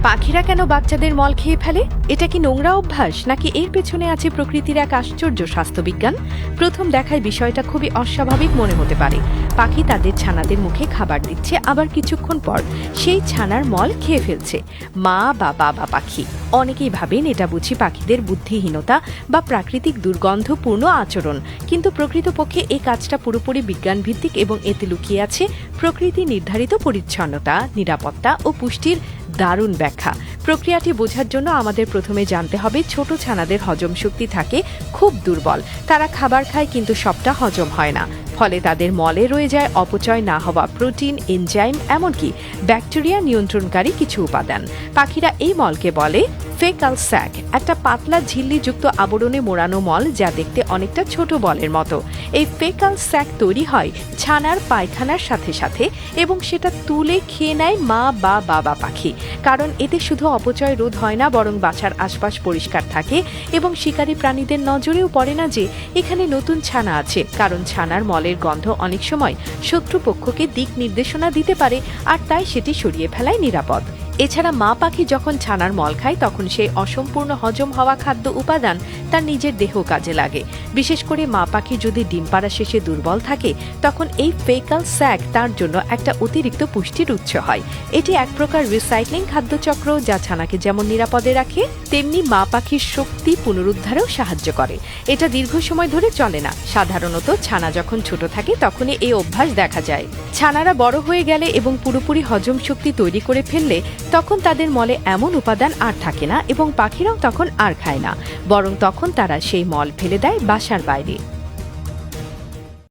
পাখিরা কেন বাচ্চাদের মল খেয়ে ফেলে? এটা কি নোংরা অভ্যাস, নাকি এর পেছনে আছে প্রকৃতির এক আশ্চর্য স্বাস্থ্যবিজ্ঞান? প্রথম দেখায় বিষয়টা খুবই অস্বাভাবিক মনে হতে পারে। পাখি তাদের ছানাদের মুখে খাবার দিচ্ছে, আবার কিছুক্ষণ পর সেই ছানার মল খেয়ে ফেলছে। মা বা বাবা পাখি অনেকেই ভাবেন এটা বুঝি পাখিদের বুদ্ধিহীনতা বা প্রাকৃতিক দুর্গন্ধপূর্ণ আচরণ, কিন্তু প্রকৃতপক্ষে এই কাজটা পুরোপুরি বিজ্ঞানভিত্তিক এবং এতে লুকিয়ে আছে প্রকৃতি নির্ধারিত পরিচ্ছন্নতা, নিরাপত্তা ও পুষ্টির দারুণ ব্যাখ্যা। প্রক্রিয়াটি বোঝার জন্য আমাদের প্রথমে জানতে হবে ছোট ছানাদের হজম শক্তি থাকে খুব দুর্বল। তারা খাবার খায় কিন্তু সবটা হজম হয় না, ফলে তাদের মলে রয়ে যায় অপচয় না হওয়া প্রোটিন, এনজাইম, এমনকি ব্যাকটেরিয়া নিয়ন্ত্রণকারী কিছু উপাদান। পাখিরা এই মলকে বলে ফেকাল স্যাক, একটা পাতলা ঝিল্লিযুক্ত আবরণে মোড়ানো মল যা দেখতে অনেকটা ছোট বলের মতো। এই ফেকাল স্যাক তৈরি হয় ছানার পায়খানার সাথে সাথে এবং সেটা তুলে খেয়ে নেয় মা বা বাবা পাখি। কারণ এতে শুধু অপচয় রোধ হয় না, বরং বাসার আশপাশ পরিষ্কার থাকে এবং শিকারী প্রাণীদের নজরেও পড়ে না যে এখানে নতুন ছানা আছে, কারণ ছানার মলের গন্ধ অনেক সময় শত্রুপক্ষকে দিক নির্দেশনা দিতে পারে, আর তাই সেটি সরিয়ে ফেলাই নিরাপদ। এছাড়া মা পাখি যখন ছানার মল খায় তখন সেই অসম্পূর্ণ হজম হওয়া খাদ্য উপাদান তার নিজের দেহ কাজে লাগে। বিশেষ করে মা পাখি যদি ডিম পাড়া শেষে দুর্বল থাকে, তখন এই ফেকাল স্যাক তার জন্য একটা অতিরিক্ত পুষ্টির উৎস হয়। এটি এক প্রকার রিসাইক্লিং খাদ্যচক্র, যা ছানাকে যেমন নিরাপদে রাখে তেমনি মা পাখির শক্তি পুনরুদ্ধারেও সাহায্য করে। এটা দীর্ঘ সময় ধরে চলে না, সাধারণত ছানা যখন ছোট থাকে তখনই এই অভ্যাস দেখা যায়। ছানারা বড় হয়ে গেলে এবং পুরোপুরি হজম শক্তি তৈরি করে ফেললে তখন তাদের মলে এমন উপাদান আর থাকে না এবং পাখিরাও তখন আর খায় না, বরং তখন তারা সেই মল ফেলে দেয় বাসার বাইরে।